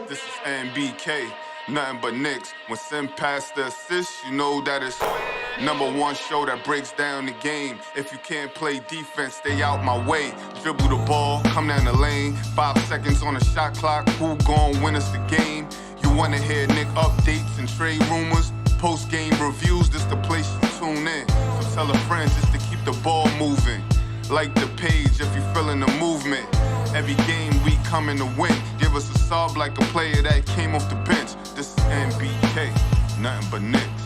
This is NBK, nothing but Knicks. When Sim passed the assist, you know that it's #1 show that breaks down the game. If you can't play defense, stay out my way. Dribble the ball, come down the lane. 5 seconds on the shot clock, who gon' win us the game? You wanna hear Nick updates and trade rumors? Postgame reviews, this the place you tune in. So tell a friend just to keep the ball moving. Like the page if you feeling the movement. Every game we coming to win. Give us a sub like a player that came off the bench. This is NBK, nothing but Knicks.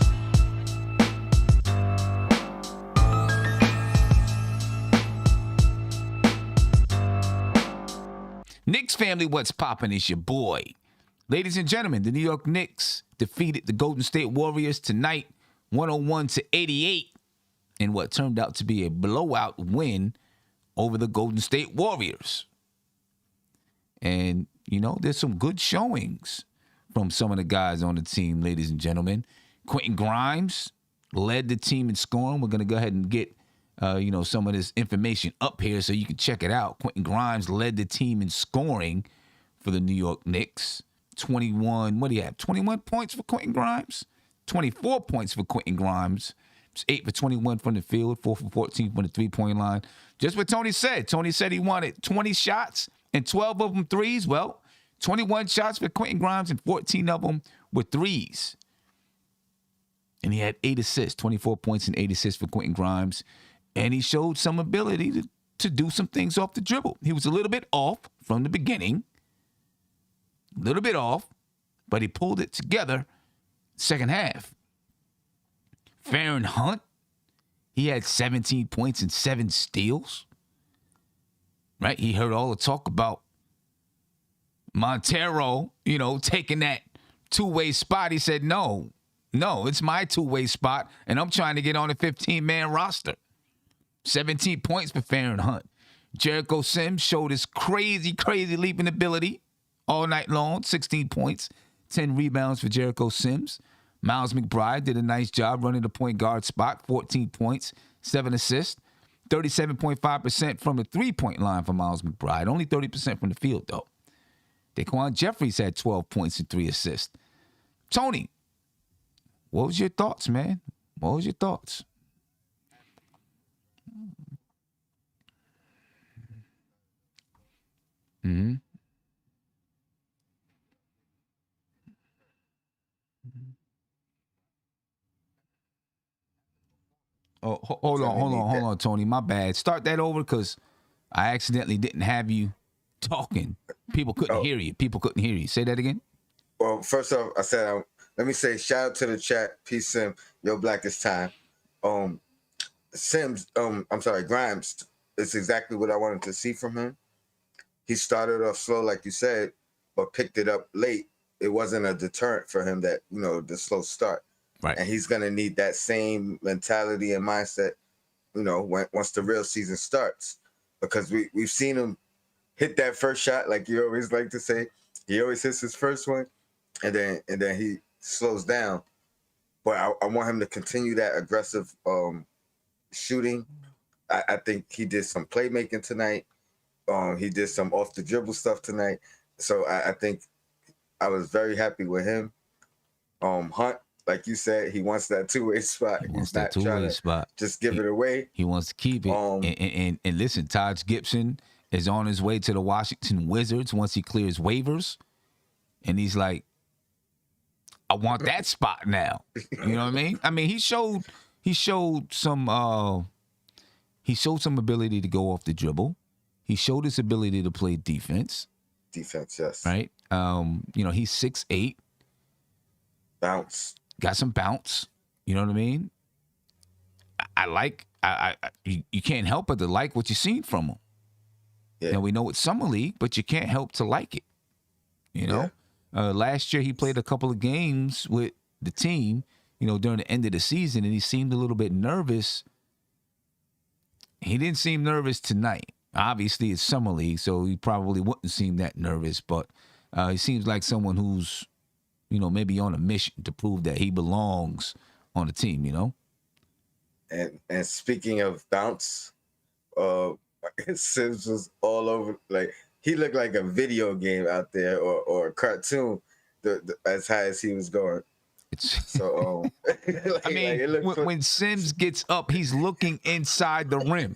Knicks family, what's poppin'? Is your boy. Ladies and gentlemen, the New York Knicks defeated the Golden State Warriors tonight, 101-88, in what turned out to be a blowout win over the Golden State Warriors. And, you know, there's some good showings from some of the guys on the team, ladies and gentlemen. Quentin Grimes led the team in scoring. We're going to go ahead and get, some of this information up here so you can check it out. Quentin Grimes led the team in scoring for the New York Knicks. 21 points for Quentin Grimes? 24 points for Quentin Grimes. It's 8 for 21 from the field, 4 for 14 from the three-point line. Just what Tony said. Tony said he wanted 20 shots and 12 of them threes. Well, 21 shots for Quentin Grimes and 14 of them were threes. And he had 8 assists, 24 points and 8 assists for Quentin Grimes. And he showed some ability to do some things off the dribble. He was a little bit off from the beginning. A little bit off, but he pulled it together second half. Farron Hunt, he had 17 points and 7 steals. Right? He heard all the talk about Montero, taking that two-way spot. He said, no, it's my two-way spot, and I'm trying to get on a 15-man roster. 17 points for Farron Hunt. Jericho Sims showed his crazy leaping ability all night long. 16 points, 10 rebounds for Jericho Sims. Miles McBride did a nice job running the point guard spot. 14 points, 7 assists. 37.5% from the three-point line for Miles McBride. Only 30% from the field, though. Daquan Jeffries had 12 points and 3 assists. Tony, what was your thoughts, man? What was your thoughts? Mm-hmm. Oh, hold on, Tony. My bad. Start that over because I accidentally didn't have you talking. People couldn't hear you. Say that again. Well, first off, I said, let me say shout out to the chat. Peace, Sim. Your blackest time. Grimes. It's exactly what I wanted to see from him. He started off slow, like you said, but picked it up late. It wasn't a deterrent for him that, the slow start. Right. And he's going to need that same mentality and mindset, once the real season starts. Because we've seen him hit that first shot, like you always like to say. He always hits his first one, and then he slows down. But I want him to continue that aggressive shooting. I think he did some playmaking tonight. He did some off the dribble stuff tonight. So I think I was very happy with him. Hunt, like you said, he wants that two-way spot. He's not trying to just give it away. He wants to keep it. And listen, Taj Gibson is on his way to the Washington Wizards once he clears waivers. And he's like, I want that spot now. You know what I mean? I mean, he showed some ability to go off the dribble. He showed his ability to play defense. Defense, yes. Right? He's 6'8". Bounce. Got some bounce. You know what I mean? You can't help but to like what you've seen from him. Yeah. Now, we know it's summer league, but you can't help to like it. Yeah. Last year he played a couple of games with the team, during the end of the season, and he seemed a little bit nervous. He didn't seem nervous tonight. Obviously, it's summer league, so he probably wouldn't seem that nervous, but he seems like someone who's, maybe on a mission to prove that he belongs on the team, And speaking of bounce, Sims was all over. Like, he looked like a video game out there or a cartoon. As high as he was going. It's So I mean, it looked when Sims gets up, he's looking inside the rim.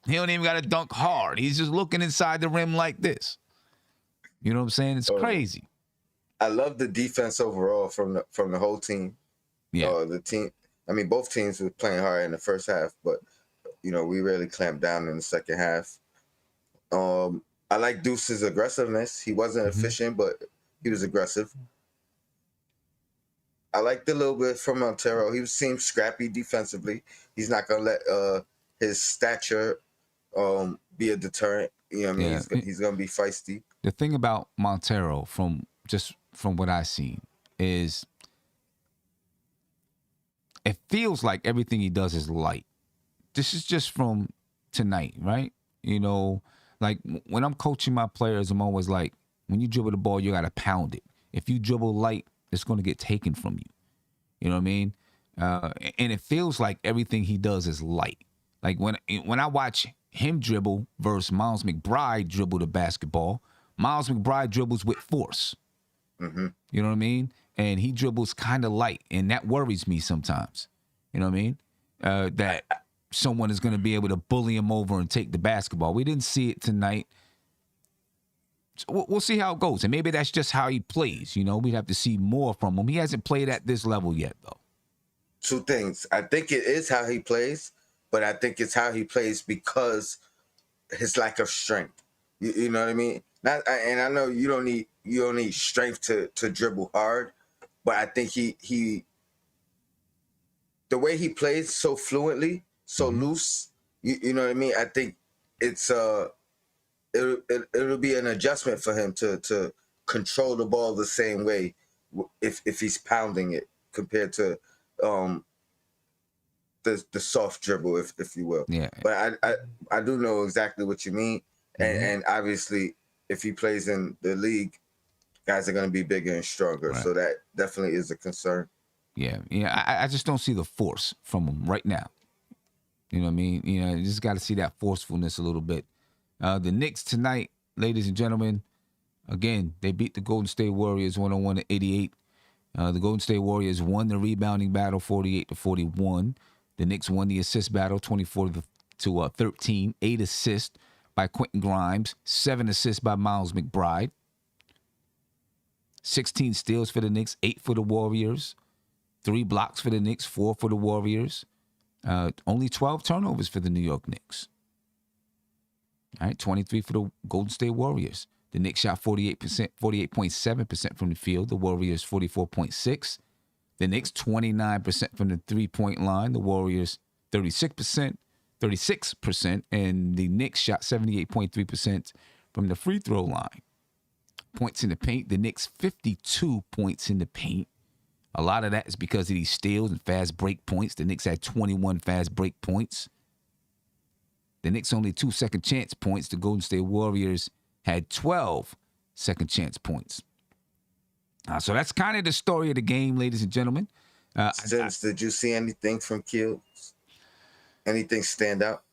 He don't even got to dunk hard. He's just looking inside the rim like this. You know what I'm saying? It's crazy. I love the defense overall from the whole team. Yeah. The team. I mean, both teams were playing hard in the first half, but we really clamped down in the second half. I like Deuce's aggressiveness. He wasn't efficient, but he was aggressive. I liked a little bit from Montero. He seemed scrappy defensively. He's not gonna let his stature be a deterrent. You know what I mean? Yeah. He's gonna be feisty. The thing about Montero, from what I've seen, is it feels like everything he does is light. This is just from tonight, right? Like when I'm coaching my players, I'm always like, when you dribble the ball, you got to pound it. If you dribble light, it's going to get taken from you. You know what I mean? And it feels like everything he does is light. Like when I watch him dribble versus Miles McBride dribble the basketball, Miles McBride dribbles with force. Mm-hmm. You know what I mean? And he dribbles kind of light, and that worries me sometimes. You know what I mean? That someone is going to be able to bully him over and take the basketball. We didn't see it tonight. So we'll see how it goes. And maybe that's just how he plays. We'd have to see more from him. He hasn't played at this level yet, though. Two things. I think it is how he plays, but I think it's how he plays because his lack of strength. You know what I mean? And I know you don't need strength to dribble hard, but I think he the way he plays so fluently, so loose. You know what I mean? I think it's it'll be an adjustment for him to control the ball the same way if he's pounding it compared to the soft dribble, if you will. Yeah. But I do know exactly what you mean, and obviously if he plays in the league, guys are going to be bigger and stronger. Right. So that definitely is a concern. Yeah. I just don't see the force from him right now. You know what I mean? You just got to see that forcefulness a little bit. The Knicks tonight, ladies and gentlemen, again, they beat the Golden State Warriors 101-88. The Golden State Warriors won the rebounding battle 48-41. The Knicks won the assist battle 24-13. 8 assists by Quentin Grimes, 7 assists by Miles McBride. 16 steals for the Knicks, 8 for the Warriors. 3 blocks for the Knicks, 4 for the Warriors. Only 12 turnovers for the New York Knicks. All right, 23 for the Golden State Warriors. The Knicks shot 48.7% from the field. The Warriors 44.6%. The Knicks 29% from the three-point line. The Warriors 36%, and the Knicks shot 78.3% from the free throw line. Points in the paint. The Knicks 52 points in the paint. A lot of that is because of these steals and fast break points. The Knicks had 21 fast break points. The Knicks only 2 second chance points. The Golden State Warriors had 12 second chance points. So that's kind of the story of the game, ladies and gentlemen. Did you see anything from Keels? Anything stand out?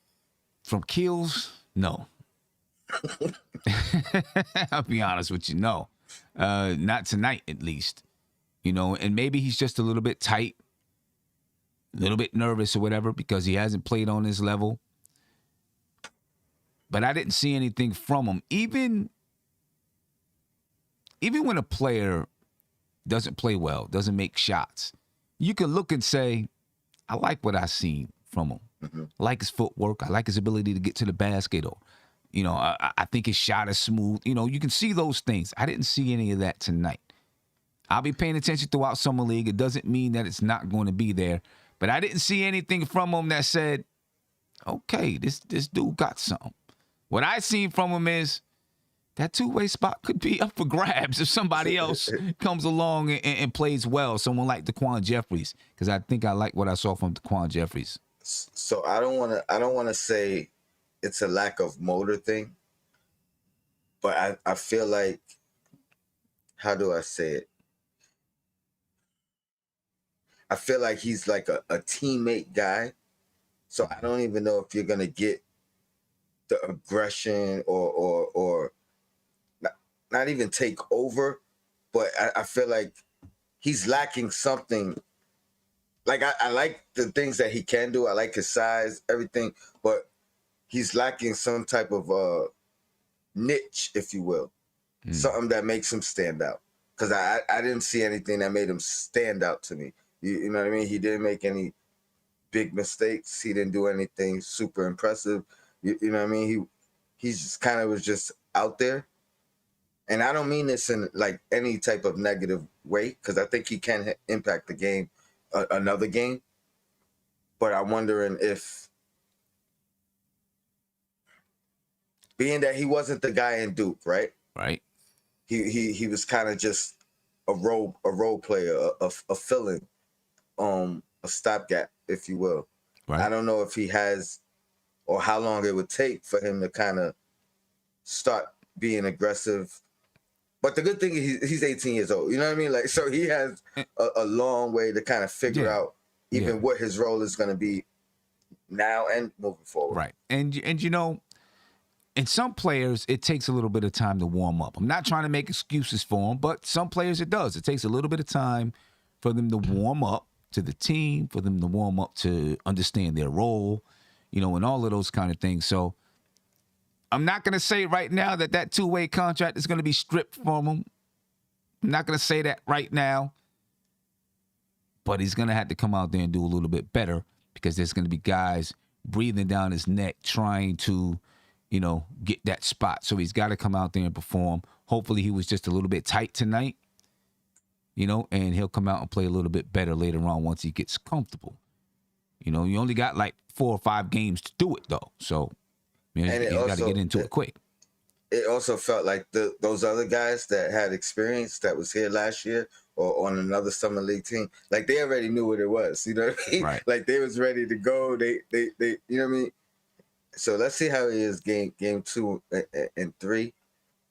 From Keels? No. I'll be honest with you, no. Not tonight, at least. And maybe he's just a little bit tight, a little bit nervous or whatever because he hasn't played on this level. But I didn't see anything from him. Even when a player doesn't play well, doesn't make shots, you can look and say, I like what I've seen from him. Mm-hmm. I like his footwork. I like his ability to get to the basket. Or, I think his shot is smooth. You can see those things. I didn't see any of that tonight. I'll be paying attention throughout Summer League. It doesn't mean that it's not going to be there. But I didn't see anything from him that said, okay, this dude got something. What I seen from him is that two-way spot could be up for grabs if somebody else comes along and plays well, someone like DaQuan Jeffries, because I think I like what I saw from DaQuan Jeffries. So I don't want to say it's a lack of motor thing, but I feel like, how do I say it? I feel like he's like a teammate guy. So I don't even know if you're gonna get the aggression or not even take over, but I feel like he's lacking something. Like I like the things that he can do. I like his size, everything, but he's lacking some type of niche, if you will, something that makes him stand out. Because I didn't see anything that made him stand out to me. You know what I mean? He didn't make any big mistakes. He didn't do anything super impressive. You know what I mean? He just kind of was just out there. And I don't mean this in like any type of negative way, because I think he can impact the game, another game. But I'm wondering if, being that he wasn't the guy in Duke, right? Right. He was kind of just a role player, a fill-in, a stopgap, if you will. Right. I don't know if he has, or how long it would take for him to kind of start being aggressive. But the good thing is he's 18 years old. You know what I mean? Like, so he has a long way to kind of figure out even what his role is going to be now and moving forward. Right. And you know, in some players, it takes a little bit of time to warm up. I'm not trying to make excuses for them, but some players it does. It takes a little bit of time for them to warm up to the team, for them to warm up to understand their role, you know, and all of those kind of things. So I'm not going to say right now that two-way contract is going to be stripped from him. I'm not going to say that right now. But he's going to have to come out there and do a little bit better, because there's going to be guys breathing down his neck trying to, you know, get that spot. So he's got to come out there and perform. Hopefully he was just a little bit tight tonight, you know, and he'll come out and play a little bit better later on once he gets comfortable. You know, you only got like 4 or 5 games to do it, though. So, you know, you got to get into it quick. It also felt like those other guys that had experience that was here last year or on another summer league team, like they already knew what it was. You know what I mean? Right. Like they was ready to go. They you know what I mean? So let's see how he is game 2 and 3.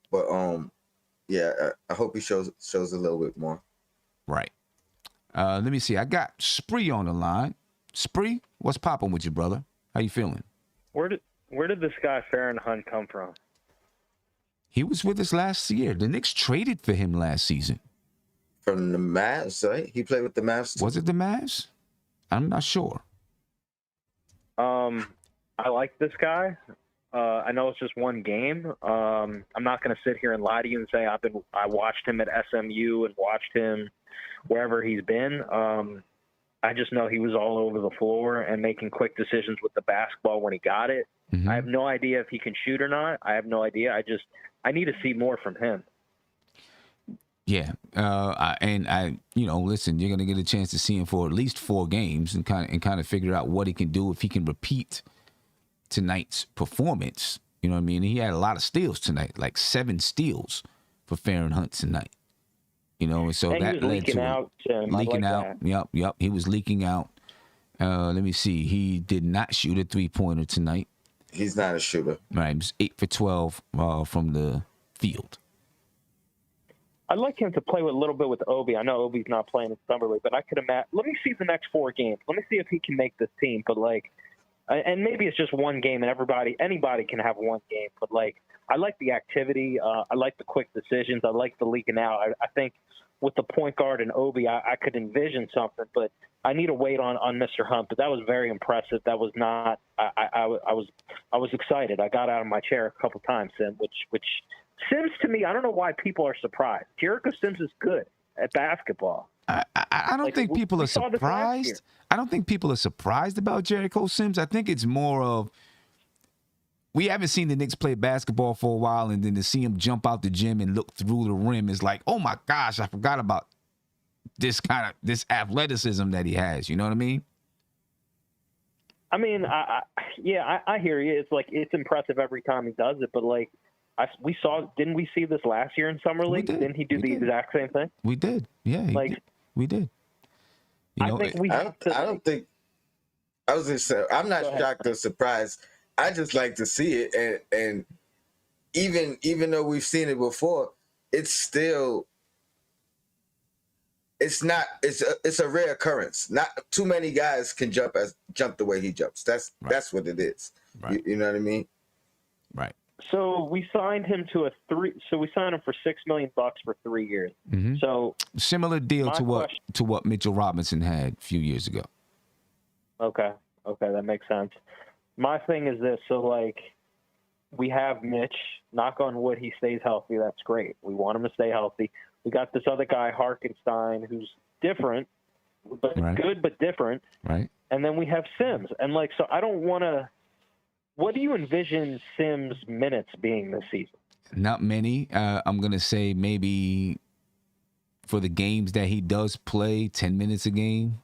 But yeah, I hope he shows a little bit more. Right. Let me see. I got Spree on the line. Spree, what's popping with you, brother? How you feeling? Where did this guy Farron Hunt come from? He was with us last year. The Knicks traded for him last season. From the Mavs, right? He played with the Mavs too. Was it the Mavs? I'm not sure. I like this guy. I know it's just one game. I'm not going to sit here and lie to you and say I watched him at SMU and watched him wherever he's been. I just know he was all over the floor and making quick decisions with the basketball when he got it. Mm-hmm. I have no idea if he can shoot or not. I have no idea. I need to see more from him. Yeah, and you know, listen, you're gonna get a chance to see him for at least 4 games and kind of figure out what he can do, if he can repeat tonight's performance. You know what I mean? He had a lot of steals tonight, like 7 steals for Farron Hunt tonight. You know, and so and that led to leaking out. That. Yep, he was leaking out. Let me see. He did not shoot a 3-pointer tonight. He's not a shooter. Right, he was 8 for 12 from the field. I'd like him to play with a little bit with Obi. I know Obi's not playing in Summer League, but I could imagine. Let me see the next 4 games. Let me see if he can make this team. But and maybe it's just one game, and anybody can have one game. But I like the activity. I like the quick decisions. I like the leaking out. I think with the point guard and Obi, I could envision something. But I need to wait on Mr. Hunt. But that was very impressive. That was not. I was excited. I got out of my chair a couple times, which Sims, to me, I don't know why people are surprised. Jericho Sims is good at basketball. I don't think people are surprised. I don't think people are surprised about Jericho Sims. I think it's more of, we haven't seen the Knicks play basketball for a while, and then to see him jump out the gym and look through the rim is like, oh my gosh, I forgot about this athleticism that he has. You know what I mean? I mean, I hear you. It's impressive every time he does it, but didn't we see this last year in Summer League? Didn't he do the exact same thing? We did. Yeah, we did. You know, I don't think. I was just saying, I'm not shocked or surprised. I just like to see it, and even though we've seen it before, it's a rare occurrence. Not too many guys can jump the way he jumps. That's what it is. Right. You know what I mean? Right. So we signed him to we signed him for $6 million for 3 years. Mm-hmm. So similar deal to question, what Mitchell Robinson had a few years ago. Okay, that makes sense. My thing is this: so like, we have Mitch. Knock on wood, he stays healthy. That's great. We want him to stay healthy. We got this other guy, Harkenstein, who's different, but good, but different. Right. And then we have Sims, and like, so I don't want to. What do you envision Sims' minutes being this season? Not many. I'm gonna say maybe for the games that he does play, 10 minutes a game,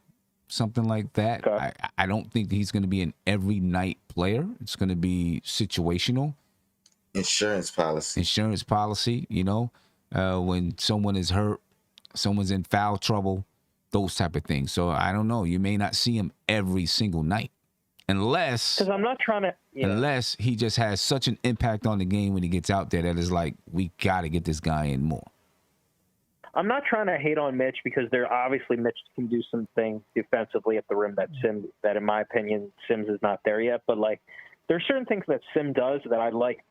something like that. Okay. I don't think he's going to be an every night player. It's going to be situational. Insurance policy. You know, when someone is hurt, someone's in foul trouble, those type of things. So I don't know. You may not see him every single night. Unless I'm not trying to. Yeah. Unless he just has such an impact on the game when he gets out there that it's like, we got to get this guy in more. I'm not trying to hate on Mitch because Mitch can do some things defensively at the rim that in my opinion Sims is not there yet. But like, there's certain things that Sim does that I like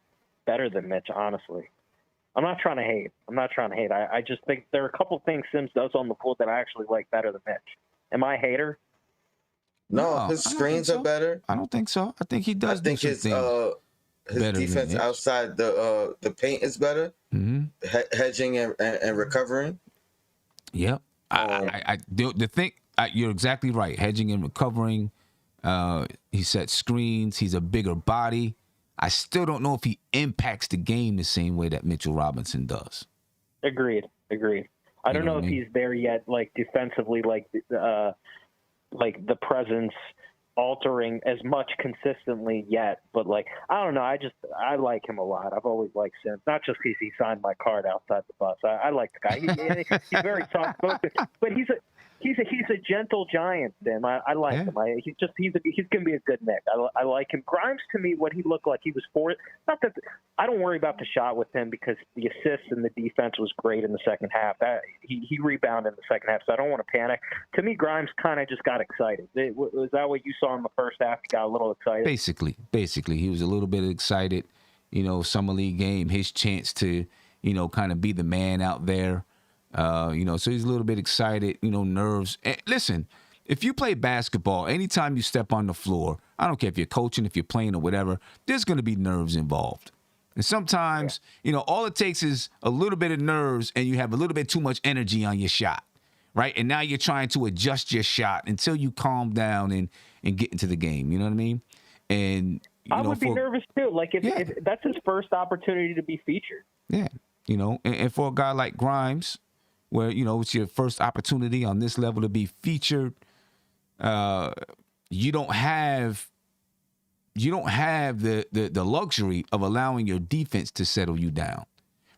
better than Mitch. Honestly, I'm not trying to hate. I just think there are a couple things Sims does on the floor that I actually like better than Mitch. Am I a hater? No, his screens are better. I don't think so. I think he does. I think his defense outside the paint is better. Mm-hmm. Hedging and recovering. Yep. You're exactly right. Hedging and recovering. He sets screens. He's a bigger body. I still don't know if he impacts the game the same way that Mitchell Robinson does. Agreed. I don't know if he's there yet, like defensively, like the presence altering as much consistently yet, but like, I don't know. I like him a lot. I've always liked Sims, not just because he signed my card outside the bus. I like the guy. He's very soft spoken, but he's a gentle giant, Sim. I like him. He's gonna be a good Knick. I like him. Grimes, to me, what he looked like, he was for it. Not that I don't worry about the shot with him because the assists and the defense was great in the second half. He rebounded in the second half, so I don't want to panic. To me, Grimes kind of just got excited. Was that what you saw in the first half? He got a little excited. Basically, he was a little bit excited. You know, summer league game, his chance to, you know, kind of be the man out there. You know, so he's a little bit excited, you know, nerves. And listen, if you play basketball, anytime you step on the floor, I don't care if you're coaching, if you're playing or whatever, there's going to be nerves involved. And sometimes, you know, all it takes is a little bit of nerves and you have a little bit too much energy on your shot, right? And now you're trying to adjust your shot until you calm down and get into the game. You know what I mean? And I would be nervous too. Like if that's his first opportunity to be featured. Yeah. You know, and for a guy like Grimes, where, you know, it's your first opportunity on this level to be featured, you don't have the luxury of allowing your defense to settle you down,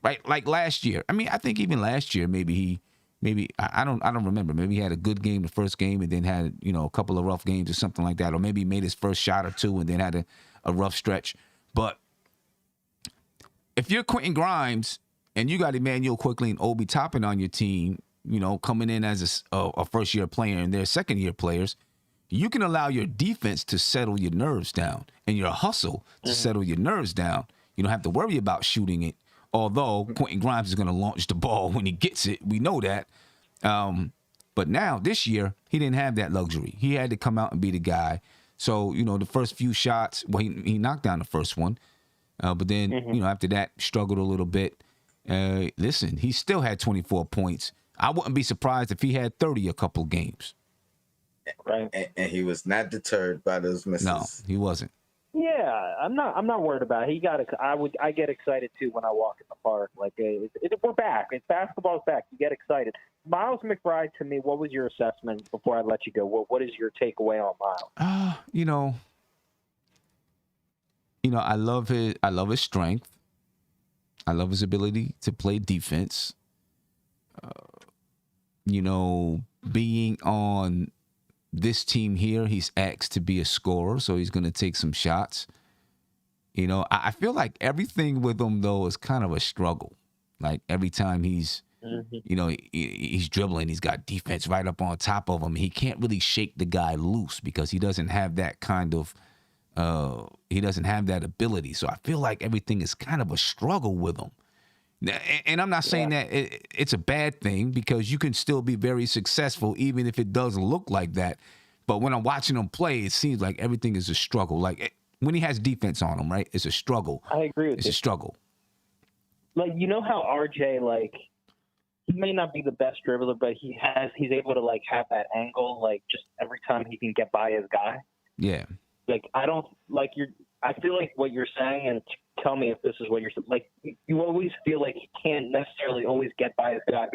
right? Like last year. I mean, I think even last year, I don't remember. Maybe he had a good game the first game and then had, you know, a couple of rough games or something like that, or maybe he made his first shot or two and then had a rough stretch. But if you're Quentin Grimes and you got Emmanuel Quickly and Obi Toppin on your team, you know, coming in as a first-year player and they're second-year players, you can allow your defense to settle your nerves down and your hustle to settle your nerves down. You don't have to worry about shooting it, although Quentin Grimes is going to launch the ball when he gets it. We know that. But now, this year, he didn't have that luxury. He had to come out and be the guy. So, you know, the first few shots, well, he knocked down the first one. But then, you know, after that, struggled a little bit. Listen, he still had 24 points. I wouldn't be surprised if he had 30 a couple games. Right. And he was not deterred by those misses. No, he wasn't. Yeah, I'm not worried about it. I get excited too when I walk in the park. Like we're back. Basketball's back. You get excited. Miles McBride, to me, what was your assessment before I let you go? What is your takeaway on Miles? You know, I love his strength. I love his ability to play defense. You know, being on this team here, he's asked to be a scorer, so he's going to take some shots. You know, I feel like everything with him, though, is kind of a struggle. Like every time he's, you know, he's dribbling, he's got defense right up on top of him. He can't really shake the guy loose because he doesn't have that kind of He doesn't have that ability. So I feel like everything is kind of a struggle with him. And I'm not saying that it's a bad thing, because you can still be very successful even if it doesn't look like that. But when I'm watching him play, it seems like everything is a struggle. Like when he has defense on him, right? It's a struggle. I agree with It's you. a struggle. Like, you know how RJ, like, he may not be the best dribbler, but he's able to, like, have that angle, like, just every time he can get by his guy. Yeah. Like, I feel like what you're saying, and tell me if this is what you're saying, like, you always feel like he can't necessarily always get by his guy.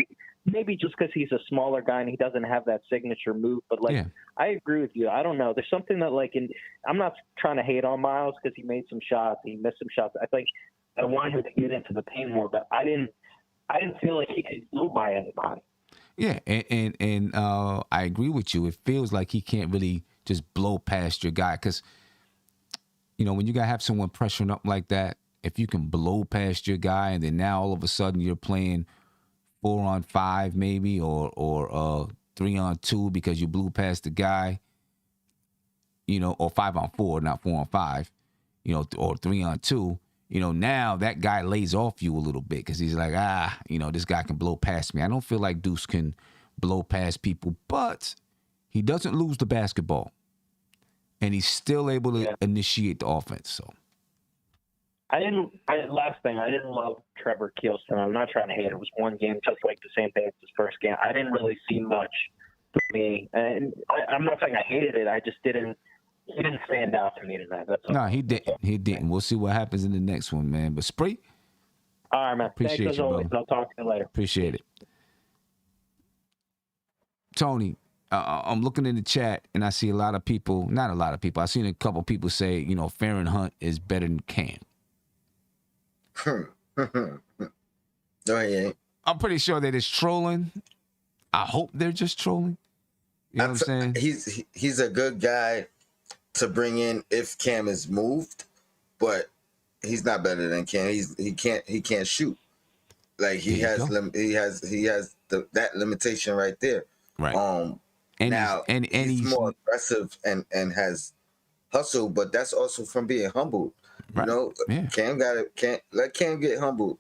Maybe just because he's a smaller guy and he doesn't have that signature move. But, like, I agree with you. I don't know. There's something that, like, I'm not trying to hate on Miles because he made some shots. He missed some shots. I think I want him to get into the paint more, but I didn't feel like he could go by anybody. Yeah, and I agree with you. It feels like he can't really just blow past your guy, because, you know, when you got to have someone pressuring up like that, if you can blow past your guy and then now all of a sudden you're playing 4-on-5 maybe or 3-on-2 because you blew past the guy, you know, or 5-on-4, not 4-on-5, you know, or 3-on-2, you know, now that guy lays off you a little bit because he's like, you know, this guy can blow past me. I don't feel like Deuce can blow past people, but he doesn't lose the basketball. And he's still able to initiate the offense. So, last thing, I didn't love Trevor Keelston. I'm not trying to hate it. It was one game, just like the same thing as his first game. I didn't really see much for me. And I'm not saying I hated it. I just didn't. He didn't stand out to me tonight. No, he didn't. He didn't. We'll see what happens in the next one, man. But Spree, all right, man. Appreciate Thanks as you, always. brother. I'll talk to you later. Appreciate it. Tony, I'm looking in the chat and I see a lot of people, not a lot of people, I've seen a couple people say, you know, Farron Hunt is better than Cam. No, he ain't. I'm pretty sure that it's trolling. I hope they're just trolling. You know what I'm saying? He's a good guy to bring in if Cam is moved, but he's not better than Cam. He can't shoot. Like he has that limitation right there. Right. And now he's more aggressive and has hustle, but that's also from being humbled. Right. You know, Yeah. Can't let Cam get humbled.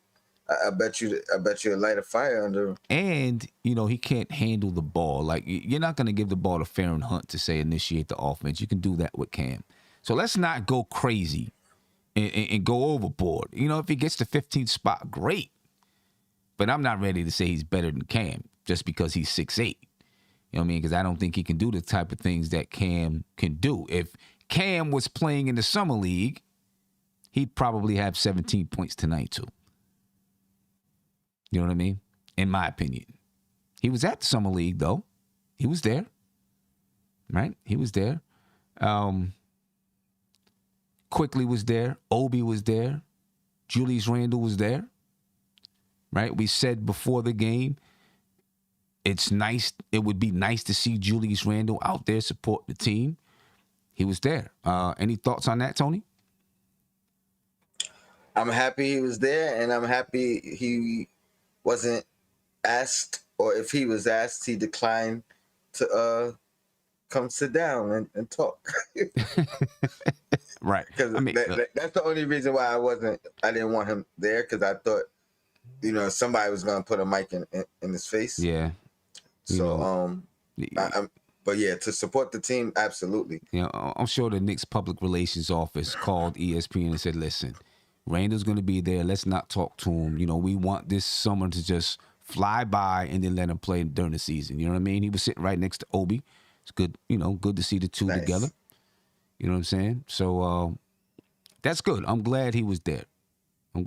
I bet you a light of fire under him. And, you know, he can't handle the ball. Like, you're not going to give the ball to Farron Hunt to say initiate the offense. You can do that with Cam. So let's not go crazy and go overboard. You know, if he gets the 15th spot, great. But I'm not ready to say he's better than Cam just because he's 6'8". You know what I mean? Because I don't think he can do the type of things that Cam can do. If Cam was playing in the summer league, he'd probably have 17 points tonight too. You know what I mean? In my opinion. He was at the summer league, though. He was there. Right? He was there. Quickly was there. Obi was there. Julius Randle was there. Right? We said before the game, it's nice. It would be nice to see Julius Randle out there support the team. He was there. Any thoughts on that, Tony? I'm happy he was there, and I'm happy he wasn't asked, or if he was asked, he declined to come sit down and talk. Right. Because that's the only reason why I didn't want him there, because I thought, you know, somebody was going to put a mic in his face. Yeah. So, but yeah, to support the team, absolutely. You know, I'm sure the Knicks public relations office called ESPN and said, listen, Randall's going to be there. Let's not talk to him. You know, we want this summer to just fly by and then let him play during the season. You know what I mean? He was sitting right next to Obi. It's good, you know, good to see the two together. You know what I'm saying? So that's good. I'm glad he was there. You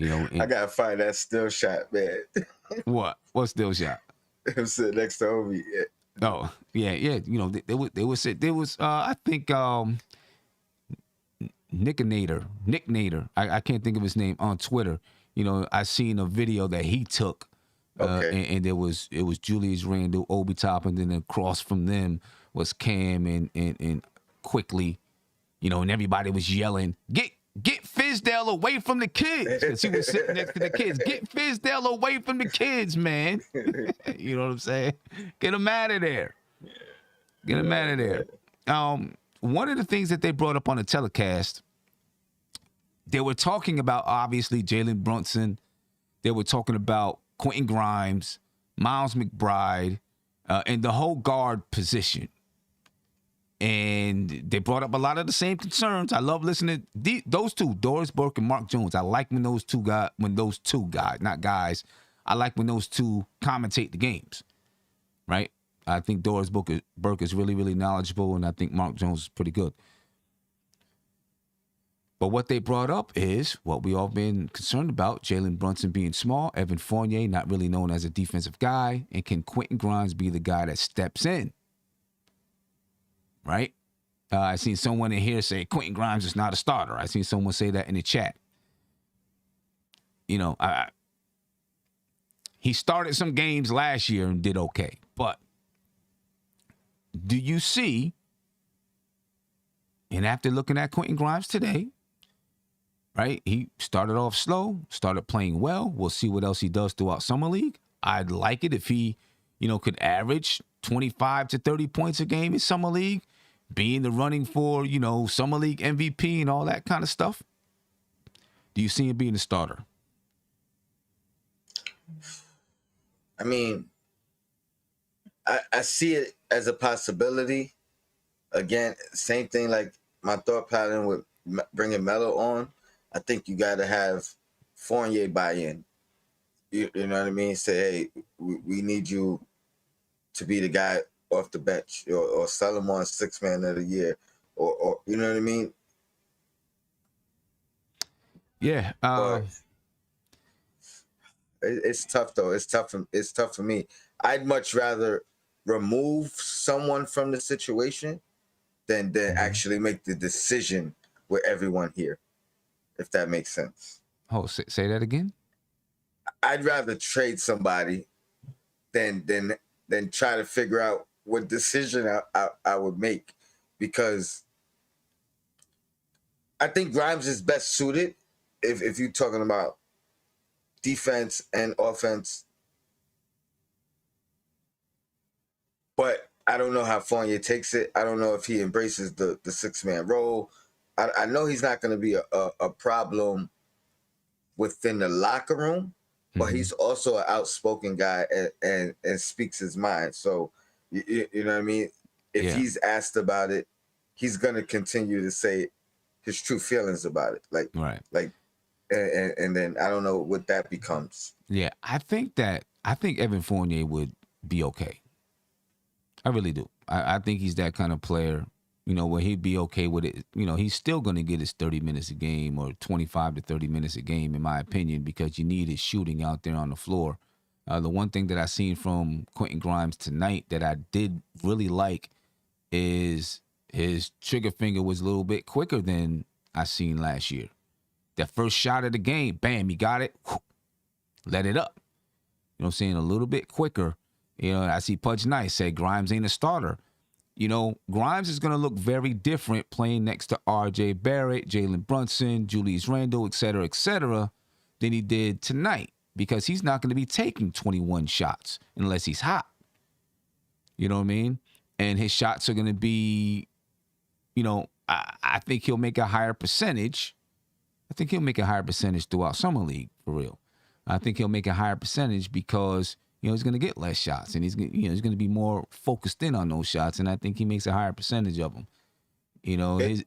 know, I gotta find that still shot, man. What still shot? Him sitting next to Obi. Yeah. Oh, yeah. You know, there was I think Nick Nader. I can't think of his name on Twitter. You know, I seen a video that he took, and it was Julius Randle, Obi Toppin, and then across from them was Cam and Quickly, you know, and everybody was yelling, Get Fizdale away from the kids. Because he was sitting next to the kids. Get Fizdale away from the kids, man. You know what I'm saying? Get him out of there. Get him out of there. one of the things that they brought up on the telecast, they were talking about, obviously, Jalen Brunson. They were talking about Quentin Grimes, Miles McBride, and the whole guard position. And they brought up a lot of the same concerns. I love listening to those two, Doris Burke and Mark Jones. I like when those two guys, not guys, I like when those two commentate the games, right? I think Doris Burke is really, really knowledgeable, and I think Mark Jones is pretty good. But what they brought up is what we all been concerned about, Jalen Brunson being small, Evan Fournier not really known as a defensive guy, and can Quentin Grimes be the guy that steps in? Right? I seen someone in here say Quentin Grimes is not a starter. I seen someone say that in the chat. You know, he started some games last year and did okay. But do you see, and after looking at Quentin Grimes today, right, he started off slow, started playing well. We'll see what else he does throughout Summer League. I'd like it if he, could average 25 to 30 points a game in Summer League, be in the running for, Summer League MVP and all that kind of stuff. Do you see him being a starter? I mean, I see it as a possibility. Again, same thing like my thought pattern with bringing Melo on. I think you got to have Fournier buy in. You know what I mean? Say, hey, we need you to be the guy off the bench, or sell him on 6 man of the year, or you know what I mean? Yeah. It's tough though. It's tough for me. I'd much rather remove someone from the situation than actually make the decision with everyone here, if that makes sense. Oh, say that again? I'd rather trade somebody than try to figure out what decision I would make, because I think Grimes is best suited if you're talking about defense and offense. But I don't know how Fournier takes it. I don't know if he embraces the 6-man role. I know he's not going to be a problem within the locker room, but he's also an outspoken guy and speaks his mind. So, you know what I mean? If he's asked about it, he's going to continue to say his true feelings about it. And then I don't know what that becomes. Yeah, I think Evan Fournier would be okay. I really do. I think he's that kind of player, where he'd be okay with it. He's still going to get his 30 minutes a game or 25 to 30 minutes a game, in my opinion, because you need his shooting out there on the floor. The one thing that I seen from Quentin Grimes tonight that I did really like is his trigger finger was a little bit quicker than I seen last year. That first shot of the game, bam, he got it, let it up. You know what I'm saying? A little bit quicker. I see Pudge Nice say Grimes ain't a starter. Grimes is going to look very different playing next to R.J. Barrett, Jalen Brunson, Julius Randle, et cetera, than he did tonight, because he's not going to be taking 21 shots unless he's hot. You know what I mean? And his shots are going to be, I think he'll make a higher percentage. I think he'll make a higher percentage throughout Summer League, for real. I think he'll make a higher percentage because, he's going to get less shots, and he's going to be more focused in on those shots, and I think he makes a higher percentage of them.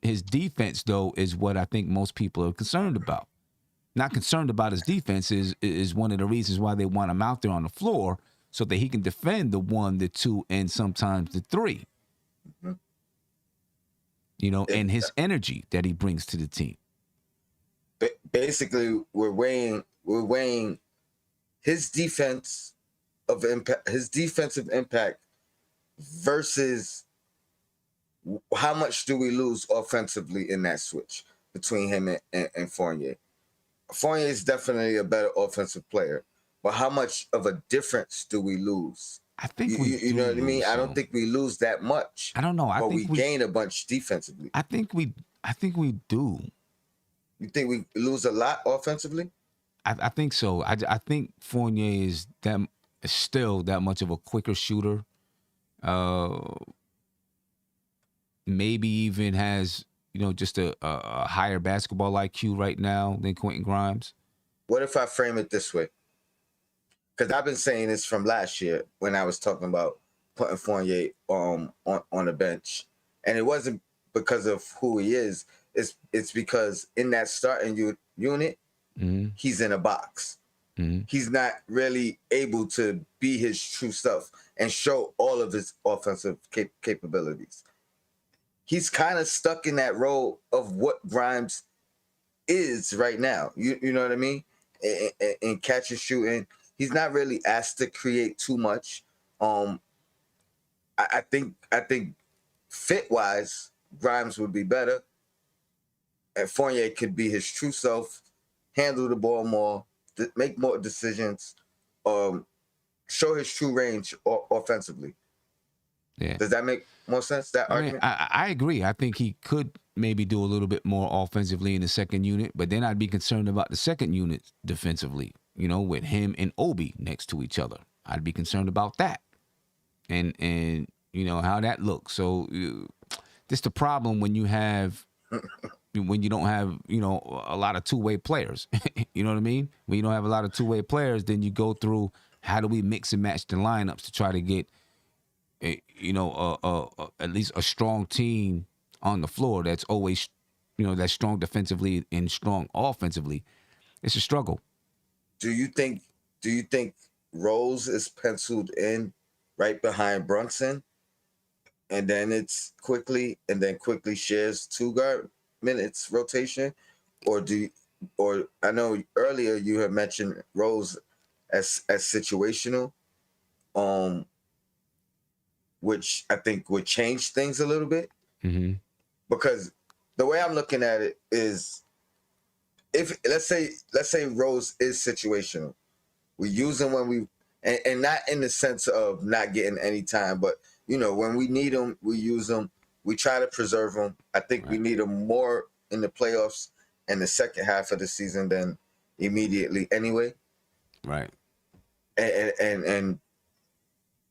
His defense, though, is what I think most people are concerned about. Not concerned about his defense is one of the reasons why they want him out there on the floor, so that he can defend the 1, the 2, and sometimes the 3. And his energy that he brings to the team. Basically, we're weighing his defensive impact versus how much do we lose offensively in that switch between him and Fournier. Fournier is definitely a better offensive player, but how much of a difference do we lose? I think you know what I mean. I don't think we lose that much. I don't know. But we gain a bunch defensively. I think we do. You think we lose a lot offensively? I think so. I think Fournier is still that much of a quicker shooter. maybe even has, just a higher basketball IQ right now than Quentin Grimes? What if I frame it this way? Because I've been saying this from last year when I was talking about putting Fournier on the bench, and it wasn't because of who he is. It's because in that starting unit, he's in a box. He's not really able to be his true self and show all of his offensive capabilities. He's kind of stuck in that role of what Grimes is right now. You know what I mean? In catch and shooting, he's not really asked to create too much. I think fit wise, Grimes would be better, and Fournier could be his true self, handle the ball more, make more decisions, show his true range offensively. Yeah. Does that make more sense? That argument? I agree. I think he could maybe do a little bit more offensively in the second unit, but then I'd be concerned about the second unit defensively, with him and Obi next to each other. I'd be concerned about that. And how that looks. So this the problem when you don't have, a lot of two-way players. You know what I mean? When you don't have a lot of two-way players, then you go through how do we mix and match the lineups to try to get at least a strong team on the floor that's always, that's strong defensively and strong offensively. It's a struggle. Do you think Rose is penciled in right behind Brunson, and then it's quickly shares 2 guard minutes rotation, or I know earlier you had mentioned Rose as situational, which I think would change things a little bit, because the way I'm looking at it is, if let's say Rose is situational, we use him when we and not in the sense of not getting any time, but when we need him, we use him. We try to preserve him. I think we need him more in the playoffs and the second half of the season than immediately anyway. Right. And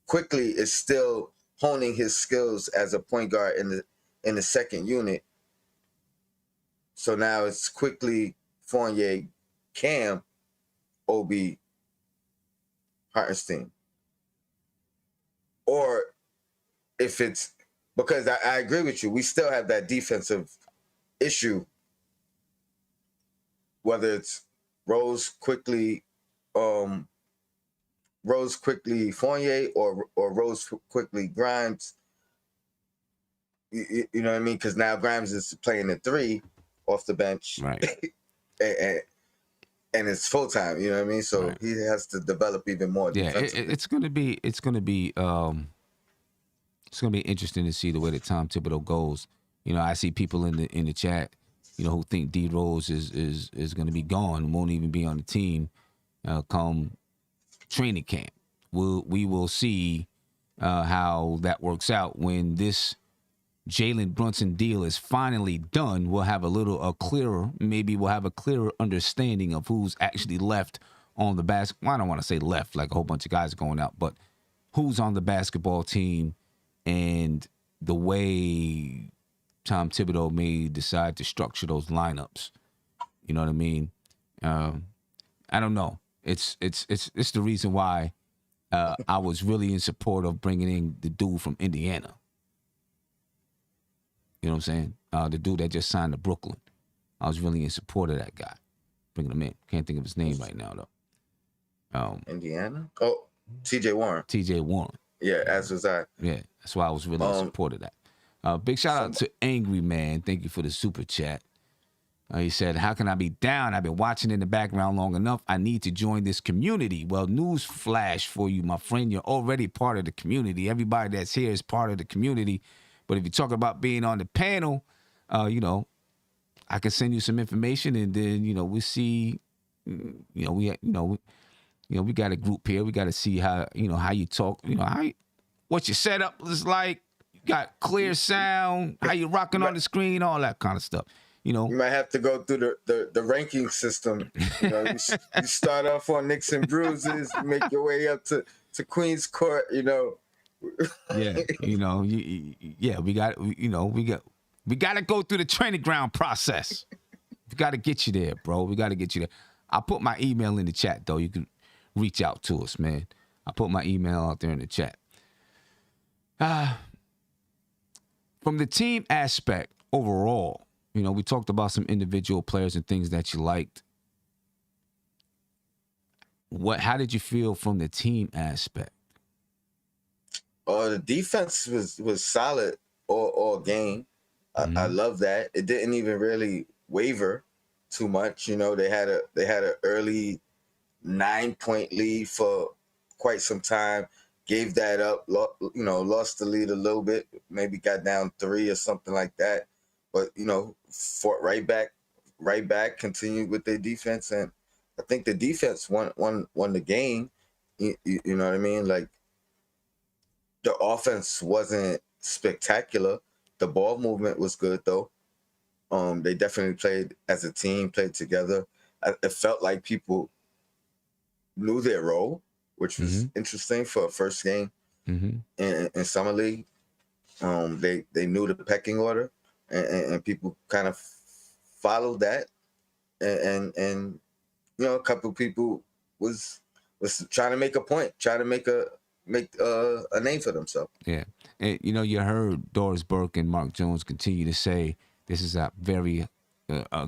quickly is still honing his skills as a point guard in the second unit. So now it's quickly Fournier, Cam, Obi, Hartenstein. Or if it's because I agree with you, we still have that defensive issue, whether it's Rose quickly Fournier or Rose quickly Grimes. You know what I mean? Because now Grimes is playing the 3 off the bench, right? and it's full time. You know what I mean? So he has to develop even more. Yeah, it's gonna be interesting to see the way that Tom Thibodeau goes. I see people in the chat, who think D Rose is going to be gone, won't even be on the team come training camp. We will see how that works out when this Jalen Brunson deal is finally done. We'll have a clearer understanding of who's actually left on the basketball. I don't want to say left, like a whole bunch of guys going out, but who's on the basketball team and the way Tom Thibodeau may decide to structure those lineups. You know what I mean? I don't know. It's the reason why I was really in support of bringing in the dude from Indiana. You know what I'm saying? The dude that just signed to Brooklyn. I was really in support of that guy. Bringing him in. Can't think of his name right now, though. Indiana? Oh, T.J. Warren. T.J. Warren. Yeah, as was I. Yeah, that's why I was really in support of that. Big shout out to Angry Man. Thank you for the super chat. He said, how can I be down? I've been watching in the background long enough. I need to join this community. Well, news flash for you, my friend. You're already part of the community. Everybody that's here is part of the community. But if you talk about being on the panel, I can send you some information, and then we see, we got a group here. We got to see how you talk, what your setup is like. You got clear sound, how you rocking on the screen, all that kind of stuff. You might have to go through the ranking system. You start off on Knicks and Bruises, make your way up to Queens Court, Yeah, yeah, we got to go through the training ground process. We got to get you there, bro. We got to get you there. I'll put my email in the chat, though. You can reach out to us, man. I'll put my email out there in the chat. From the team aspect overall, we talked about some individual players and things that you liked. How did you feel from the team aspect? The defense was solid all game. I love that. It didn't even really waver too much. They had a early 9-point lead for quite some time. Gave that up. Lost the lead a little bit. Maybe got down 3 or something like that. But fought right back. Continued with their defense, and I think the defense won the game. You know what I mean? Like, the offense wasn't spectacular. The ball movement was good, though. They definitely played as a team, played together. It felt like people knew their role, which was interesting for a first game in summer league. They knew the pecking order, and people kind of followed that. And a couple of people was trying to make a point, trying to make a name for themselves. Yeah. And, you heard Doris Burke and Mark Jones continue to say this is a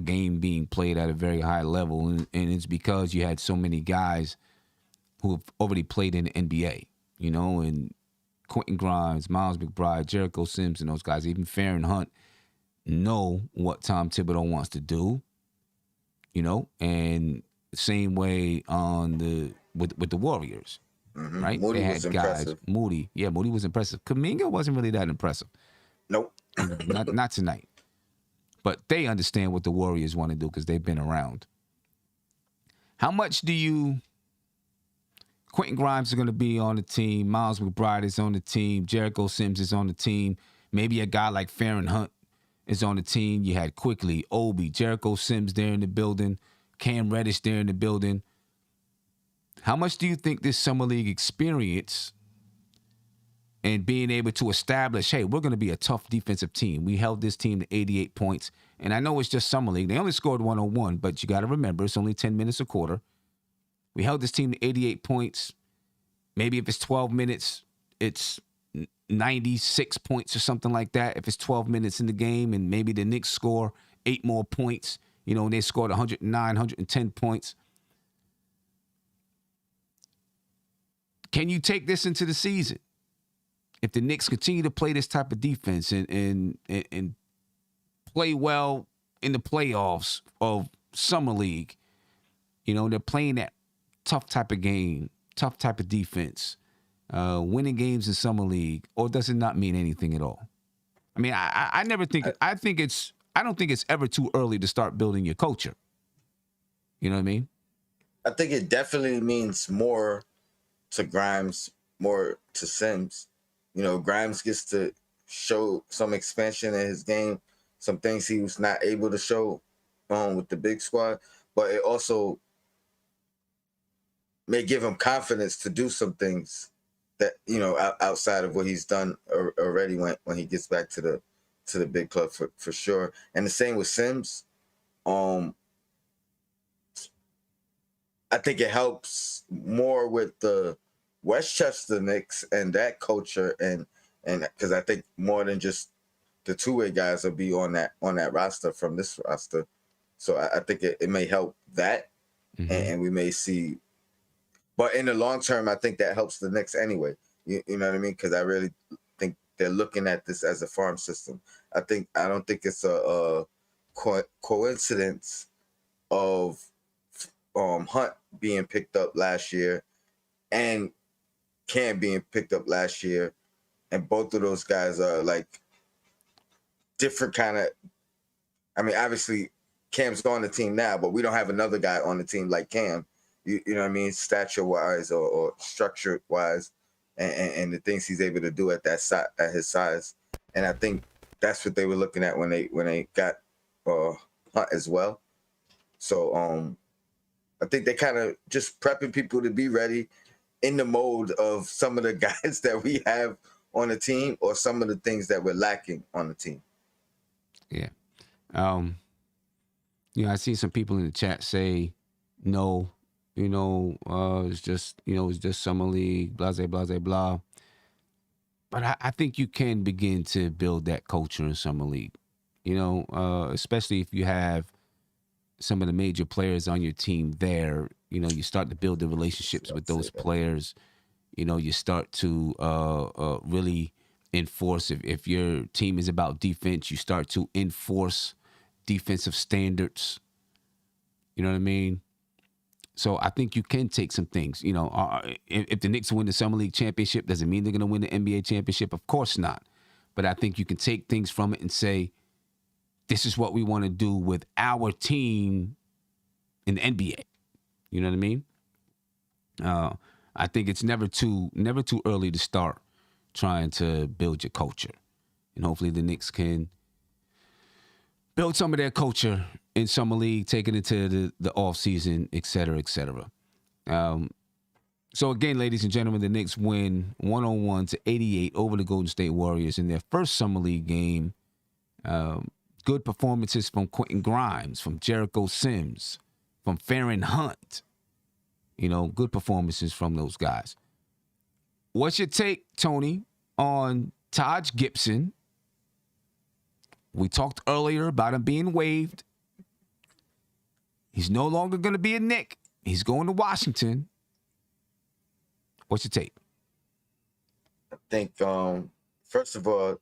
game being played at a very high level. And it's because you had so many guys who have already played in the NBA, and Quentin Grimes, Miles McBride, Jericho Sims, and those guys, even Farron Hunt, know what Tom Thibodeau wants to do, and same way with the Warriors. Right? Moody they had was guys. impressive. Moody was impressive. Kuminga wasn't really that impressive. Nope. not tonight. But they understand what the Warriors want to do because they've been around. How much do Quentin Grimes is going to be on the team. Miles McBride is on the team. Jericho Sims is on the team. Maybe a guy like Farron Hunt is on the team. You had Quickly, Obi, Jericho Sims there in the building. Cam Reddish there in the building. How much do you think this summer league experience and being able to establish, hey, we're going to be a tough defensive team. We held this team to 88 points. And I know it's just summer league. They only scored 101, but you got to remember it's only 10 minutes a quarter. We held this team to 88 points. Maybe if it's 12 minutes, it's 96 points or something like that. If it's 12 minutes in the game and maybe the Knicks score 8 more points, and they scored 109, 110 points. Can you take this into the season? If the Knicks continue to play this type of defense and play well in the playoffs of Summer League, they're playing that tough type of game, tough type of defense, winning games in Summer League, or does it not mean anything at all? I mean, I never think, I don't think it's ever too early to start building your culture. You know what I mean? I think it definitely means more to Grimes, more to Sims. Grimes gets to show some expansion in his game, some things he was not able to show with the big squad, but it also may give him confidence to do some things that, outside of what he's done already when he gets back to the big club for sure. And the same with Sims. I think it helps more with the Westchester Knicks and that culture, and because I think more than just the two-way guys will be on that roster from this roster, so I think it may help that, and we may see. But in the long term, I think that helps the Knicks anyway. You know what I mean? Because I really think they're looking at this as a farm system. I don't think it's a coincidence of Hunt being picked up last year and Cam being picked up last year, and both of those guys are like different kind of. I mean, obviously Cam's on the team now, but we don't have another guy on the team like Cam. You know what I mean, stature wise or structure wise, and the things he's able to do at his size. And I think that's what they were looking at when they got Hunt as well. So I think they kind of just prepping people to be ready in the mode of some of the guys that we have on the team or some of the things that we're lacking on the team. Yeah. I see some people in the chat say, no, it's just summer league, blah, blah, blah, blah. But I think you can begin to build that culture in summer league, especially if you have some of the major players on your team there. You start to build the relationships with those players. You start to really enforce. If your team is about defense, you start to enforce defensive standards. You know what I mean? So I think you can take some things. If the Knicks win the Summer League championship, does it mean they're going to win the NBA championship? Of course not. But I think you can take things from it and say, this is what we want to do with our team in the NBA. You know what I mean? I think it's never too early to start trying to build your culture. And hopefully the Knicks can build some of their culture in Summer League, take it into the offseason, et cetera, et cetera. So again, ladies and gentlemen, the Knicks win 101-88 over the Golden State Warriors in their first Summer League game. Good performances from Quentin Grimes, from Jericho Sims, from Farron Hunt. Good performances from those guys. What's your take, Tony, on Taj Gibson? We talked earlier about him being waived. He's no longer going to be a Knick. He's going to Washington. What's your take? I think, first of all,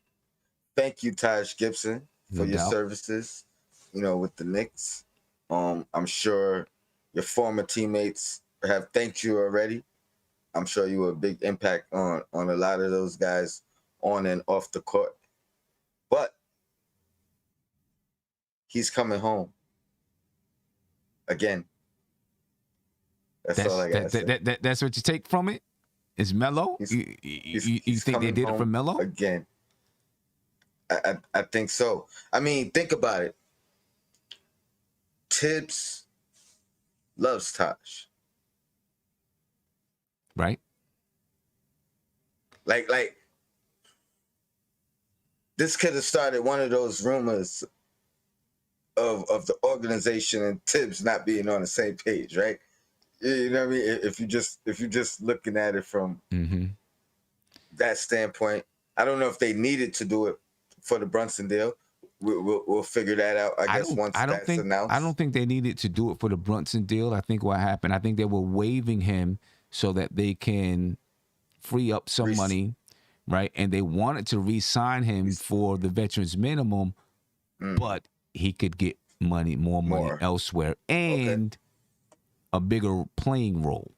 thank you, Taj Gibson, for your services, with the Knicks. I'm sure your former teammates have thanked you already. I'm sure you were a big impact on a lot of those guys on and off the court. But he's coming home again. That's all I got to say. That's what you take from it? Is Melo? You think they did it for Melo? Again. I think so. I mean, think about it. Tibbs loves Taj. Right? Like this could have started one of those rumors of the organization and Tibbs not being on the same page, right? You know what I mean? If you just looking at it from that standpoint, I don't know if they needed to do it for the Brunson deal. We'll figure that out. I guess once that's announced. I don't think they needed to do it for the Brunson deal. I think what happened, I think they were waiving him so that they can free up some money, right? And they wanted to re-sign him for the veterans minimum, but he could get more money elsewhere and a bigger playing role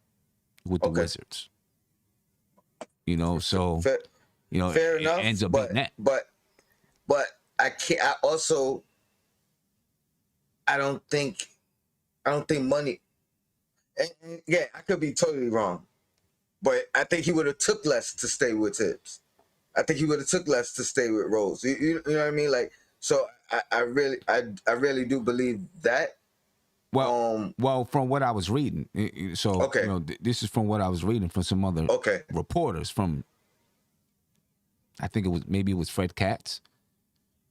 with the Wizards. So fair enough. It ends up being that. But I can't. I don't think money. And yeah, I could be totally wrong, but I think he would have took less to stay with Tibbs. I think he would have took less to stay with Rose. You know what I mean? Like, so I really do believe that. Well, from what I was reading, so this is from what I was reading from some other reporters from. I think it was Fred Katz.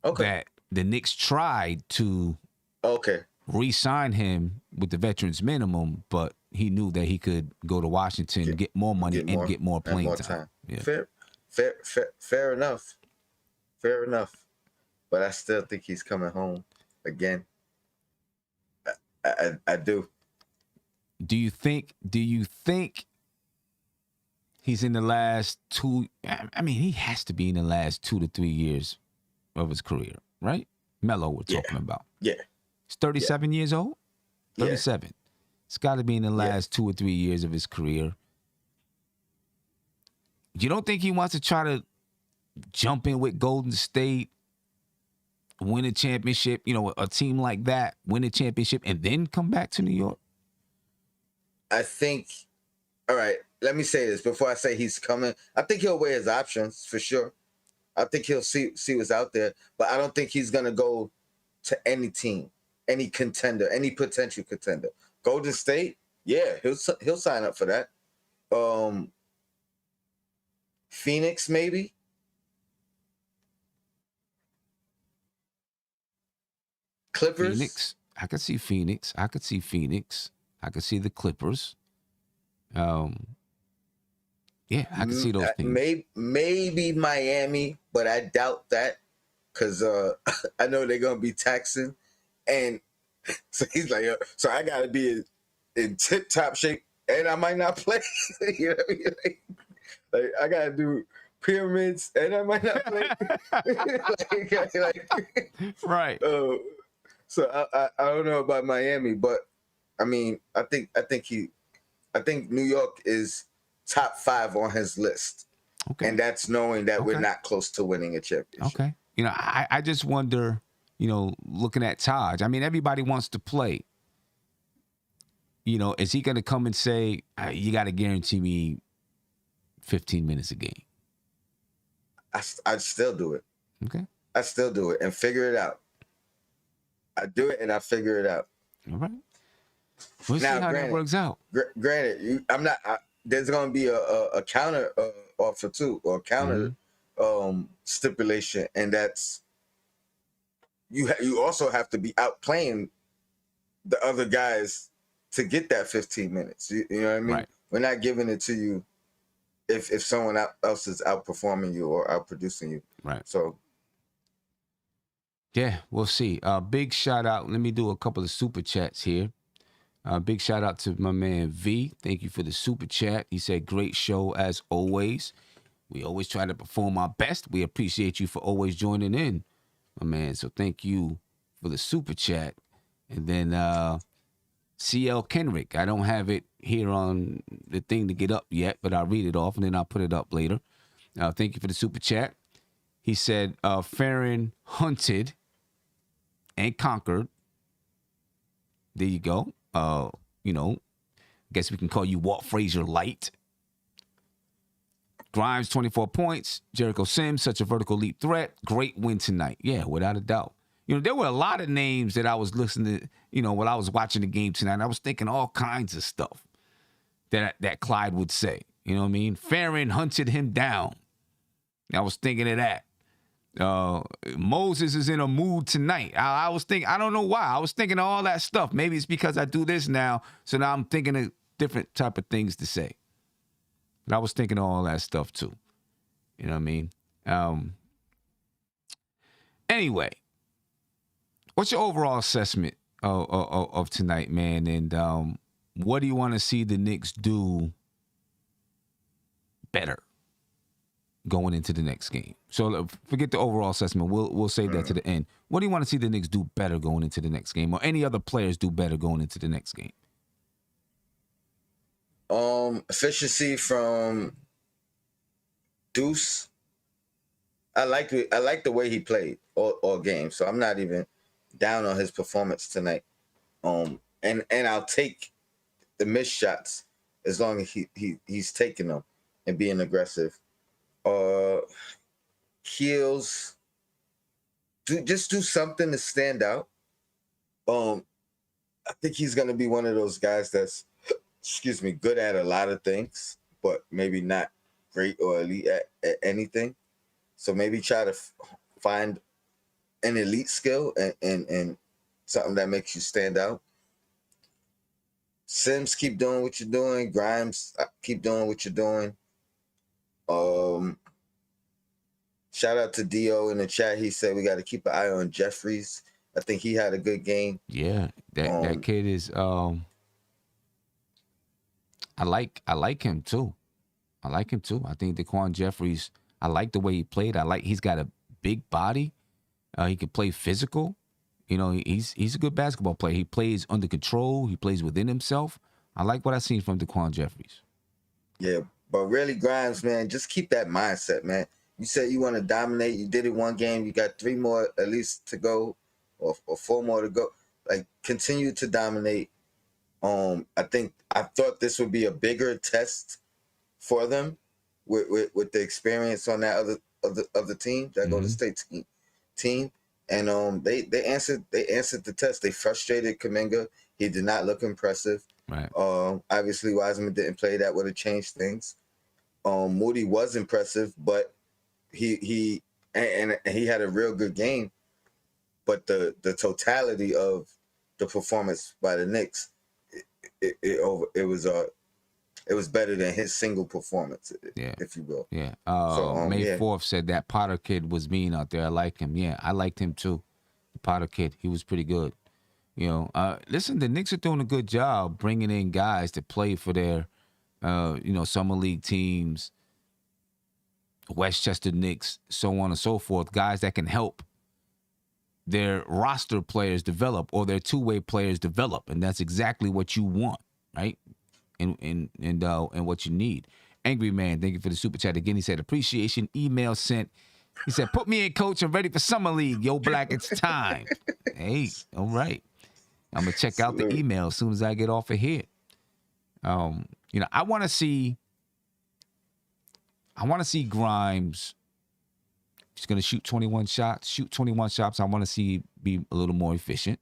That the Knicks tried to re-sign him with the veterans minimum, but he knew that he could go to Washington, get more money, and get more playing time. Yeah. Fair enough. Fair enough. But I still think he's coming home again. I do. Do you think he's in the last two? I mean, he has to be in the last 2 to 3 years of his career, right? Melo, we're talking about. Yeah. He's 37 years old? 37. Yeah. It's got to be in the last 2 or 3 years of his career. You don't think he wants to try to jump in with Golden State, win a championship, a team like that, win a championship, and then come back to New York? I think, all right, let me say this before I say he's coming. I think he'll weigh his options for sure. I think he'll see what's out there, but I don't think he's going to go to any team, any contender, any potential contender. Golden State, yeah, he'll sign up for that. Phoenix maybe. Clippers. Phoenix. I could see Phoenix. I could see Phoenix. I could see the Clippers. Yeah, I can see those teams. Maybe Miami, but I doubt that because I know they're gonna be taxing, and so he's like, so I gotta be in tip top shape, and I might not play. You know what I mean? Like I gotta do pyramids, and I might not play. Right. So I don't know about Miami, but I mean I think New York is top 5 on his list. Okay. And that's knowing that we're not close to winning a championship. Okay. You know, I just wonder, you know, looking at Taj, I mean, everybody wants to play. You know, is he going to come and say, you got to guarantee me 15 minutes a game? I'd still do it. Okay. I still do it and figure it out. I do it and I figure it out. All right. We'll see how that works out. Granted, there's going to be a counter offer too, or counter stipulation, and that's you also have to be outplaying the other guys to get that 15 minutes. You know what I mean? Right. We're not giving it to you if someone else is outperforming you or outproducing you. Right. So. Yeah, we'll see. Big shout out. Let me do a couple of super chats here. Big shout out to my man V. Thank you for the super chat. He said, great show as always. We always try to perform our best. We appreciate you for always joining in, my man. So thank you for the super chat. And then CL Kenrick. I don't have it here on the thing to get up yet, but I'll read it off and then I'll put it up later. Thank you for the super chat. He said, Farron hunted and conquered. There you go. You know, guess we can call you Walt Frazier light. Grimes, 24 points. Jericho Sims, such a vertical leap threat. Great win tonight. Yeah, without a doubt. You know, there were a lot of names that I was listening to, you know, while I was watching the game tonight. I was thinking all kinds of stuff that Clyde would say. You know what I mean? Farron hunted him down. I was thinking of that. Moses is in a mood tonight. I was thinking, I don't know why. I was thinking of all that stuff. Maybe it's because I do this now. So now I'm thinking of different type of things to say. But I was thinking of all that stuff too. You know what I mean? Anyway, what's your overall assessment of tonight, man? And what do you want to see the Knicks do better going into the next game? So forget the overall assessment. We'll save that to the end. What do you want to see the Knicks do better going into the next game, or any other players do better going into the next game? Efficiency from Deuce. I like the way he played all game. So I'm not even down on his performance tonight. And I'll take the missed shots as long as he's taking them and being aggressive. Heels, do something to stand out. I think he's gonna be one of those guys that's, good at a lot of things, but maybe not great or elite at anything. So maybe try to find an elite skill and something that makes you stand out. Sims, keep doing what you're doing. Grimes, keep doing what you're doing. Shout out to Dio in the chat. He said we got to keep an eye on Jeffries. I think he had a good game. Yeah, that kid is. I like him too. I think Daquan Jeffries. I like the way he played. He's got a big body. He can play physical. You know, he's a good basketball player. He plays under control. He plays within himself. I like what I've seen from Daquan Jeffries. Yeah, but really, Grimes, man, just keep that mindset, man. You said you want to dominate. You did it one game. You got 3 more at least to go, or 4 more to go. Like, continue to dominate. I thought this would be a bigger test for them with the experience on that other team, that Golden State team. And they answered the test. They frustrated Kuminga. He did not look impressive. Right. Obviously, Wiseman didn't play. That would have changed things. Moody was impressive, but he he had a real good game. But the totality of the performance by the Knicks, it was better than his single performance, Yeah. if you will. Yeah. So May yeah. 4th said that Potter kid was mean out there. I like him. Yeah, I liked him too. The Potter kid, he was pretty good. You know, listen, the Knicks are doing a good job bringing in guys to play for their, summer league teams, Westchester Knicks, so on and so forth. Guys that can help their roster players develop or their two-way players develop, and that's exactly what you want, right? And what you need. Angry Man, thank you for the super chat again. He said appreciation email sent. He said, "Put me in, coach. I'm ready for summer league. Yo, Black, it's time." Hey, all right. I'm gonna check out the email as soon as I get off of here. I want to see Grimes. He's gonna shoot 21 shots. I want to see be a little more efficient.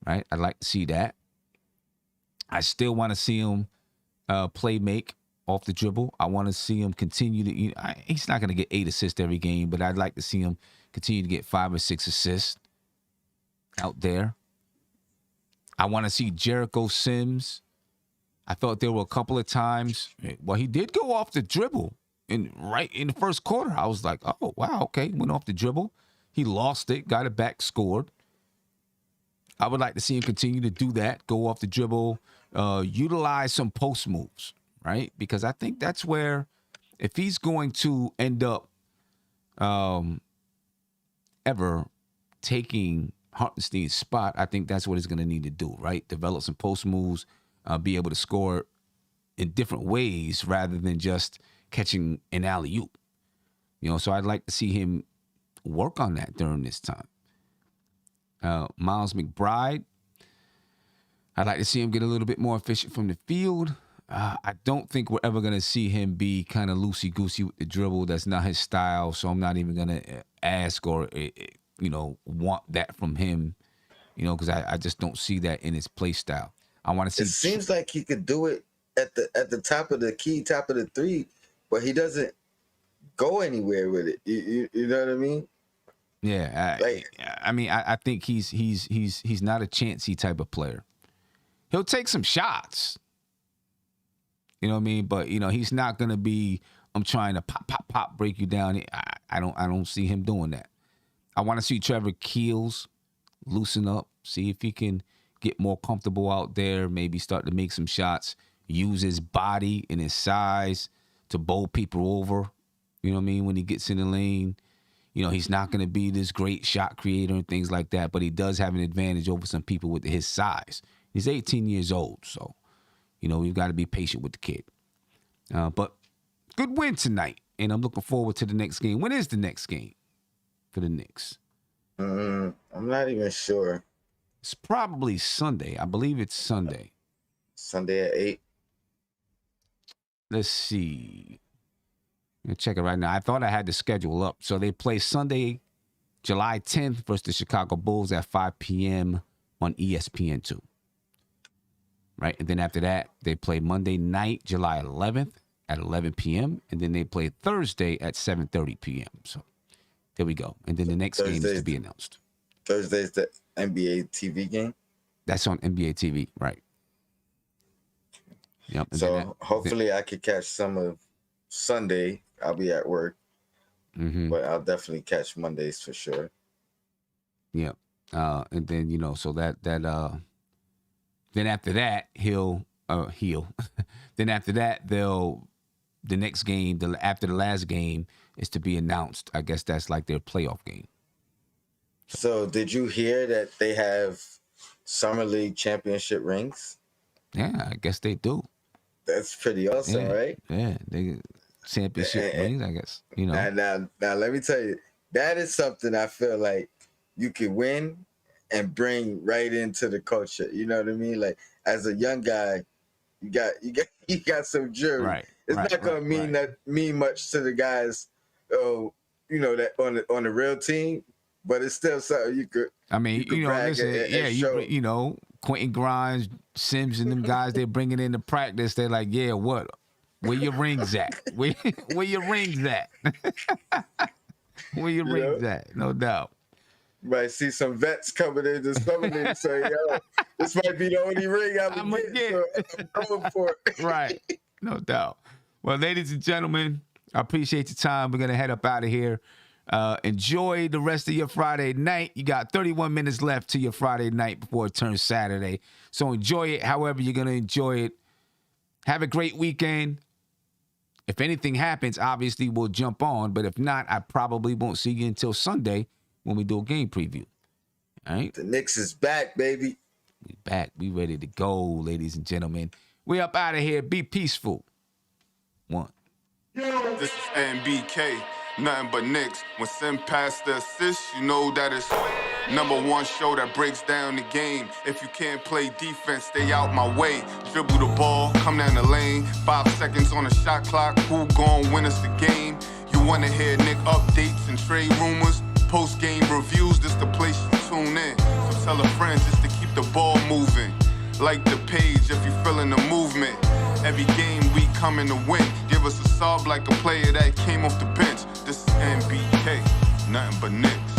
Right? I'd like to see that. I still want to see him play make off the dribble. I want to see him continue to. He's not gonna get 8 assists every game, but I'd like to see him continue to get 5 or 6 assists out there. I want to see Jericho Sims. I thought there were a couple of times. Well, he did go off the dribble right in the first quarter. I was like, oh, wow, okay. Went off the dribble. He lost it, got it back, scored. I would like to see him continue to do that, go off the dribble, utilize some post moves, right? Because I think that's where, if he's going to end up ever taking Hartenstein's spot, I think that's what he's going to need to do, right? Develop some post moves, be able to score in different ways rather than just catching an alley-oop. So I'd like to see him work on that during this time. Miles McBride, I'd like to see him get a little bit more efficient from the field. I don't think we're ever going to see him be kind of loosey-goosey with the dribble. That's not his style, so I'm not even going to ask or want that from him, because I just don't see that in his play style. I want to see. It seems like he could do it at the top of the key, top of the three, but he doesn't go anywhere with it. You know what I mean? Yeah, I think he's not a chancy type of player. He'll take some shots. You know what I mean? But he's not gonna be. I'm trying to pop, break you down. I don't see him doing that. I want to see Trevor Keels loosen up, see if he can get more comfortable out there, maybe start to make some shots, use his body and his size to bowl people over. You know what I mean? When he gets in the lane, he's not going to be this great shot creator and things like that, but he does have an advantage over some people with his size. He's 18 years old, so, we've got to be patient with the kid. But good win tonight, and I'm looking forward to the next game. When is the next game for the Knicks? I'm not even sure. It's probably Sunday. I believe it's Sunday. Sunday at 8. Let's see. I'm going to check it right now. I thought I had the schedule up. So they play Sunday, July 10th versus the Chicago Bulls at 5 p.m. on ESPN2. Right? And then after that, they play Monday night, July 11th at 11 p.m. And then they play Thursday at 7:30 p.m. So there we go. And then the next game is to be announced. Thursday's the NBA TV game? That's on NBA TV, right. Yep. So hopefully I could catch some of Sunday. I'll be at work. But I'll definitely catch Mondays for sure. Yeah. And then, so that then after that, he'll then after that, the next game, after the last game is to be announced. I guess that's like their playoff game. So did you hear that they have Summer League championship rings? Yeah, I guess they do. That's pretty awesome, right? Yeah, they championship rings, I guess. Now let me tell you, that is something I feel like you can win and bring right into the culture. You know what I mean? Like as a young guy, you got some jury. Right. It's not gonna mean much to the guys, that on the real team, but it's still something you could. I mean, listen, Quentin Grimes, Sims, and them guys they're bringing into practice, they're like, yeah, what? Where your rings at? Where your rings at? Where your rings at? No doubt. You might see some vets coming in this summer and say, yo, this might be the only ring I'm going to get. So I'm going for it. Right. No doubt. Well, ladies and gentlemen, I appreciate your time. We're going to head up out of here. Enjoy the rest of your Friday night. You got 31 minutes left to your Friday night before it turns Saturday. So enjoy it however you're going to enjoy it. Have a great weekend. If anything happens, obviously we'll jump on. But if not, I probably won't see you until Sunday when we do a game preview. All right? The Knicks is back, baby. We back. We ready to go, ladies and gentlemen. We up out of here. Be peaceful. One. This is NBK, nothing but Knicks. When Sim passed the assist, you know that it's #1 show that breaks down the game. If you can't play defense, stay out my way. Dribble the ball, come down the lane. 5 seconds on the shot clock, who gon' win us the game? You wanna hear Nick updates and trade rumors? Postgame reviews, this the place you tune in. So tell a friend just to keep the ball moving. Like the page if you feeling the movement. Every game we coming to win. Give us a sub like a player that came off the bench. This is NBK, nothing but Knicks.